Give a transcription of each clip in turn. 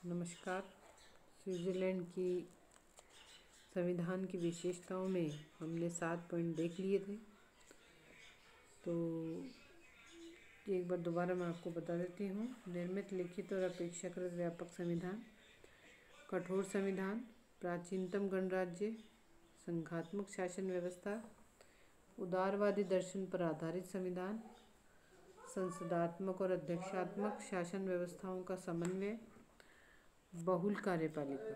नमस्कार। स्विट्ज़रलैंड की संविधान की विशेषताओं में हमने 7 पॉइंट देख लिए थे, तो एक बार दोबारा मैं आपको बता देती हूँ। निर्मित, लिखित और अपेक्षाकृत व्यापक संविधान, कठोर संविधान, प्राचीनतम गणराज्य, संघात्मक शासन व्यवस्था, उदारवादी दर्शन पर आधारित संविधान, संसदात्मक और अध्यक्षात्मक शासन व्यवस्थाओं का समन्वय, बहुल कार्यपालिका।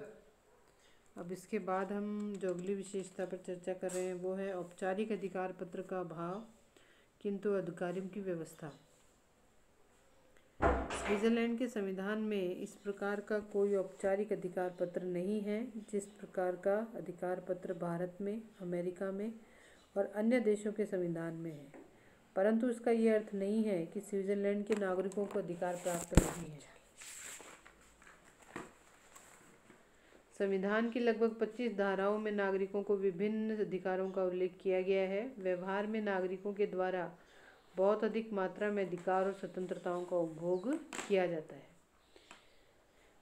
अब इसके बाद हम जो अगली विशेषता पर चर्चा कर रहे हैं वो है औपचारिक अधिकार पत्र का अभाव किंतु अधिकारियों की व्यवस्था। स्विट्ज़रलैंड के संविधान में इस प्रकार का कोई औपचारिक अधिकार पत्र नहीं है जिस प्रकार का अधिकार पत्र भारत में, अमेरिका में और अन्य देशों के संविधान में है। परंतु इसका ये अर्थ नहीं है कि स्विट्ज़रलैंड के नागरिकों को अधिकार प्राप्त नहीं है। संविधान की लगभग 25 धाराओं में नागरिकों को विभिन्न अधिकारों का उल्लेख किया गया है। व्यवहार में नागरिकों के द्वारा बहुत अधिक मात्रा में अधिकार और स्वतंत्रताओं का उपभोग किया जाता है।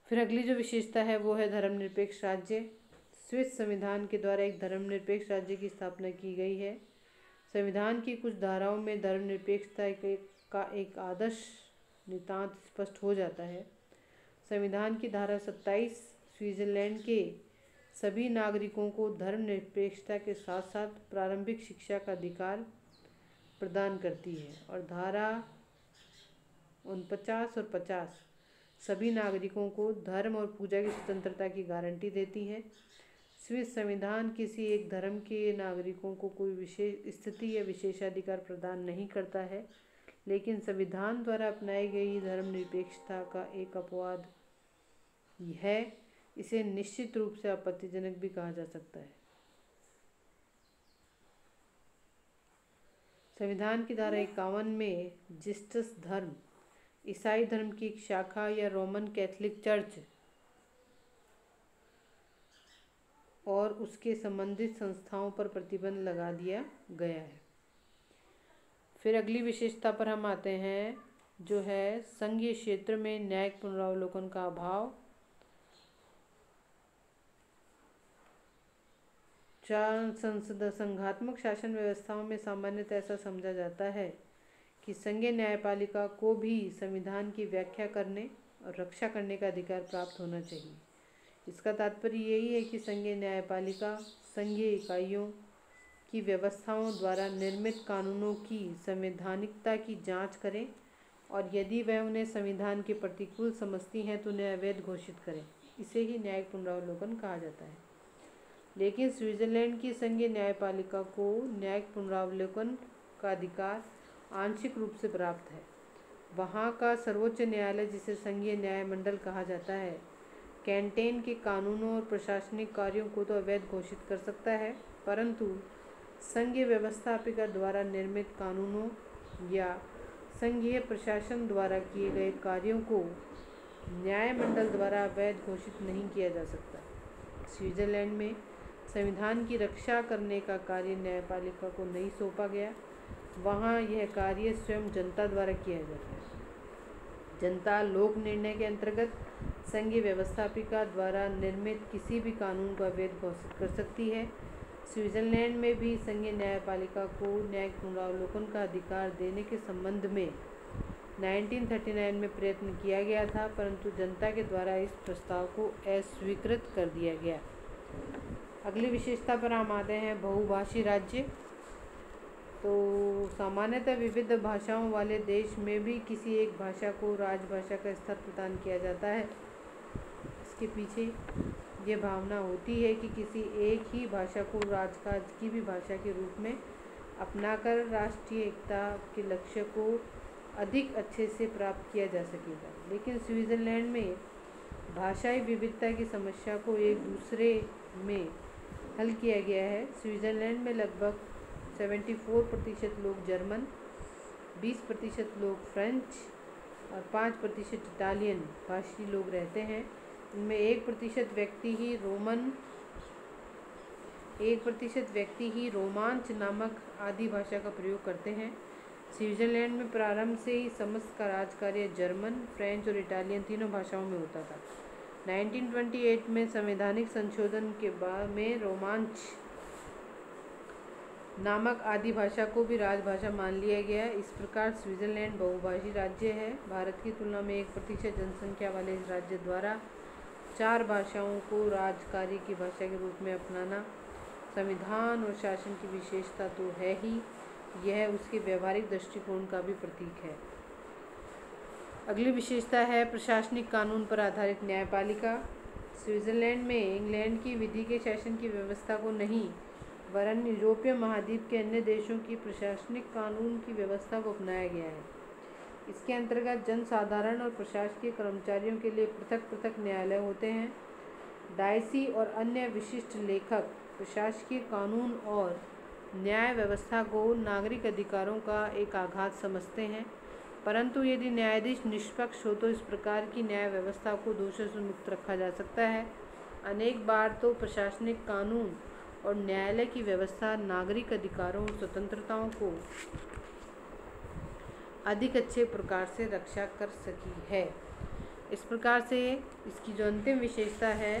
फिर अगली जो विशेषता है वो है धर्मनिरपेक्ष राज्य। स्विस संविधान के द्वारा एक धर्मनिरपेक्ष राज्य की स्थापना की गई है। संविधान की कुछ धाराओं में धर्मनिरपेक्षता का एक आदर्श नितांत स्पष्ट हो जाता है। संविधान की धारा 27 स्विट्ज़रलैंड के सभी नागरिकों को धर्मनिरपेक्षता के साथ साथ प्रारंभिक शिक्षा का अधिकार प्रदान करती है और धारा 49 और 50 सभी नागरिकों को धर्म और पूजा की स्वतंत्रता की गारंटी देती है। स्विस संविधान किसी एक धर्म के नागरिकों को कोई विशेष स्थिति या विशेषाधिकार प्रदान नहीं करता है, लेकिन संविधान द्वारा अपनाई गई धर्मनिरपेक्षता का एक अपवाद है। इसे निश्चित रूप से आपत्तिजनक भी कहा जा सकता है। संविधान की धारा 51 में जिस्टस धर्म, ईसाई धर्म की एक शाखा या रोमन कैथोलिक चर्च और उसके संबंधित संस्थाओं पर प्रतिबंध लगा दिया गया है। फिर अगली विशेषता पर हम आते हैं जो है संघीय क्षेत्र में न्यायिक पुनरावलोकन का अभाव। संघात्मक शासन व्यवस्थाओं में सामान्यतः ऐसा समझा जाता है कि संघीय न्यायपालिका को भी संविधान की व्याख्या करने और रक्षा करने का अधिकार प्राप्त होना चाहिए। इसका तात्पर्य यही है कि संघीय न्यायपालिका संघीय इकाइयों की व्यवस्थाओं द्वारा निर्मित कानूनों की संवैधानिकता की जांच करें और यदि वह उन्हें संविधान के प्रतिकूल समझती हैं तो उन्हें अवैध घोषित करें। इसे ही न्यायिक पुनरावलोकन कहा जाता है। लेकिन स्विट्ज़रलैंड की संघीय न्यायपालिका को न्यायिक पुनरावलोकन का अधिकार आंशिक रूप से प्राप्त है। वहाँ का सर्वोच्च न्यायालय, जिसे संघीय न्यायमंडल कहा जाता है, कैंटेन के कानूनों और प्रशासनिक कार्यों को तो अवैध घोषित कर सकता है, परंतु संघीय व्यवस्थापिका द्वारा निर्मित कानूनों या संघीय प्रशासन द्वारा किए गए कार्यों को न्यायमंडल द्वारा अवैध घोषित नहीं किया जा सकता। स्विट्ज़रलैंड में संविधान की रक्षा करने का कार्य न्यायपालिका को नहीं सौंपा गया। वहाँ यह कार्य स्वयं जनता द्वारा किया जाता है। जनता लोक निर्णय के अंतर्गत संघीय व्यवस्थापिका द्वारा निर्मित किसी भी कानून को अवैध घोषित कर सकती है। स्विट्ज़रलैंड में भी संघीय न्यायपालिका को न्यायिक पुनरावलोकन का अधिकार देने के संबंध में 1939 में प्रयत्न किया गया था, परंतु जनता के द्वारा इस प्रस्ताव को अस्वीकृत कर दिया गया। अगली विशेषता पर हम आते हैं बहुभाषी राज्य। तो सामान्यतः विविध भाषाओं वाले देश में भी किसी एक भाषा को राजभाषा का स्तर प्रदान किया जाता है। इसके पीछे ये भावना होती है कि किसी एक ही भाषा को राजकाज की भी भाषा के रूप में अपनाकर राष्ट्रीय एकता के लक्ष्य को अधिक अच्छे से प्राप्त किया जा सकेगा। लेकिन स्विट्ज़रलैंड में भाषाई विविधता की समस्या को एक दूसरे में हल किया गया है। स्विट्ज़रलैंड में लगभग 74% लोग जर्मन, 20% लोग फ्रेंच और 5% इटालियन भाषी लोग रहते हैं। इनमें 1% व्यक्ति ही रोमांच नामक आदि भाषा का प्रयोग करते हैं। स्विट्ज़रलैंड में प्रारंभ से ही समस्त का राजकार्य जर्मन, फ्रेंच और इटालियन तीनों भाषाओं में होता था। 1928 में संवैधानिक संशोधन के बाद में रोमांच नामक आदि भाषा को भी राजभाषा मान लिया गया। इस प्रकार स्विट्जरलैंड बहुभाषी राज्य है। भारत की तुलना में 1% जनसंख्या वाले इस राज्य द्वारा 4 भाषाओं को राजकार्य की भाषा के रूप में अपनाना संविधान और शासन की विशेषता तो है ही, यह उसके व्यवहारिक दृष्टिकोण का भी प्रतीक है। अगली विशेषता है प्रशासनिक कानून पर आधारित न्यायपालिका। स्विट्जरलैंड में इंग्लैंड की विधि के शासन की व्यवस्था को नहीं वरन यूरोपीय महाद्वीप के अन्य देशों की प्रशासनिक कानून की व्यवस्था को अपनाया गया है। इसके अंतर्गत जनसाधारण और प्रशासकीय कर्मचारियों के लिए पृथक पृथक न्यायालय होते हैं। डायसी और अन्य विशिष्ट लेखक प्रशासकीय कानून और न्याय व्यवस्था को नागरिक अधिकारों का एक आघात समझते हैं, परंतु यदि न्यायाधीश निष्पक्ष हो तो इस प्रकार की न्याय व्यवस्था को दोषों से मुक्त रखा जा सकता है। अनेक बार तो प्रशासनिक कानून और न्यायालय की व्यवस्था नागरिक अधिकारों और स्वतंत्रताओं को अधिक अच्छे प्रकार से रक्षा कर सकी है। इस प्रकार से इसकी जो अंतिम विशेषता है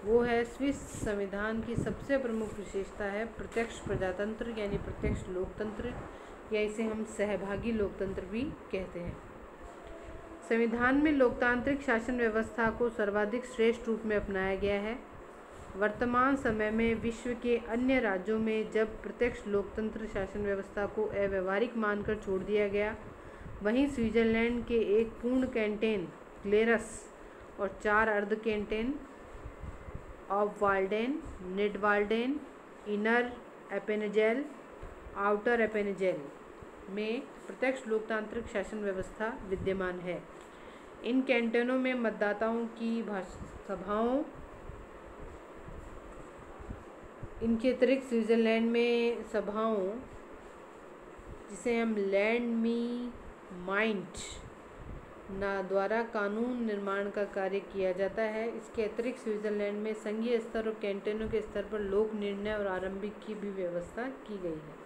वो है स्विस संविधान की सबसे प्रमुख विशेषता है प्रत्यक्ष प्रजातंत्र यानी प्रत्यक्ष लोकतंत्र, या इसे हम सहभागी लोकतंत्र भी कहते हैं। संविधान में लोकतांत्रिक शासन व्यवस्था को सर्वाधिक श्रेष्ठ रूप में अपनाया गया है। वर्तमान समय में विश्व के अन्य राज्यों में जब प्रत्यक्ष लोकतंत्र शासन व्यवस्था को अव्यवहारिक मानकर छोड़ दिया गया, वहीं स्विट्जरलैंड के एक पूर्ण कैंटेन ग्लेरस और 4 अर्ध कैंटेन ऑबवाल्डेन, निडवाल्डेन, इनर एपेनेजेल, आउटर एपेनेजेल में प्रत्यक्ष लोकतांत्रिक शासन व्यवस्था विद्यमान है। इन कैंटोनों में मतदाताओं की सभाओं इनके अतिरिक्त स्विट्जरलैंड में सभाओं जिसे हम लैंड मी माइंड द्वारा कानून निर्माण का कार्य किया जाता है। इसके अतिरिक्त स्विट्जरलैंड में संघीय स्तर और कैंटोनों के स्तर पर लोक निर्णय और आरंभिक की भी व्यवस्था की गई है।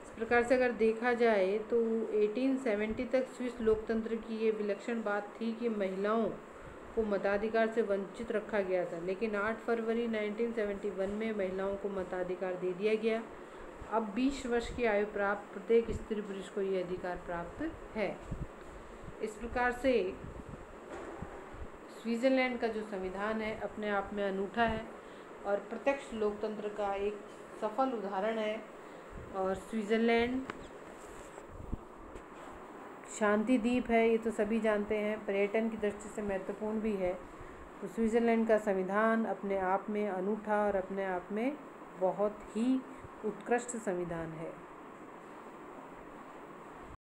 इस प्रकार से अगर देखा जाए तो 1870 तक स्विस लोकतंत्र की ये विलक्षण बात थी कि महिलाओं को मताधिकार से वंचित रखा गया था, लेकिन 8 फरवरी 1971 में महिलाओं को मताधिकार दे दिया गया। अब 20 वर्ष की आयु प्राप्त प्रत्येक स्त्री पुरुष को ये अधिकार प्राप्त है। इस प्रकार से स्विट्जरलैंड का जो संविधान है अपने आप में अनूठा है और प्रत्यक्ष लोकतंत्र का एक सफल उदाहरण है। और स्विट्जरलैंड शांति द्वीप है, ये तो सभी जानते हैं, पर्यटन की दृष्टि से महत्वपूर्ण भी है। तो स्विट्जरलैंड का संविधान अपने आप में अनूठा और अपने आप में बहुत ही उत्कृष्ट संविधान है।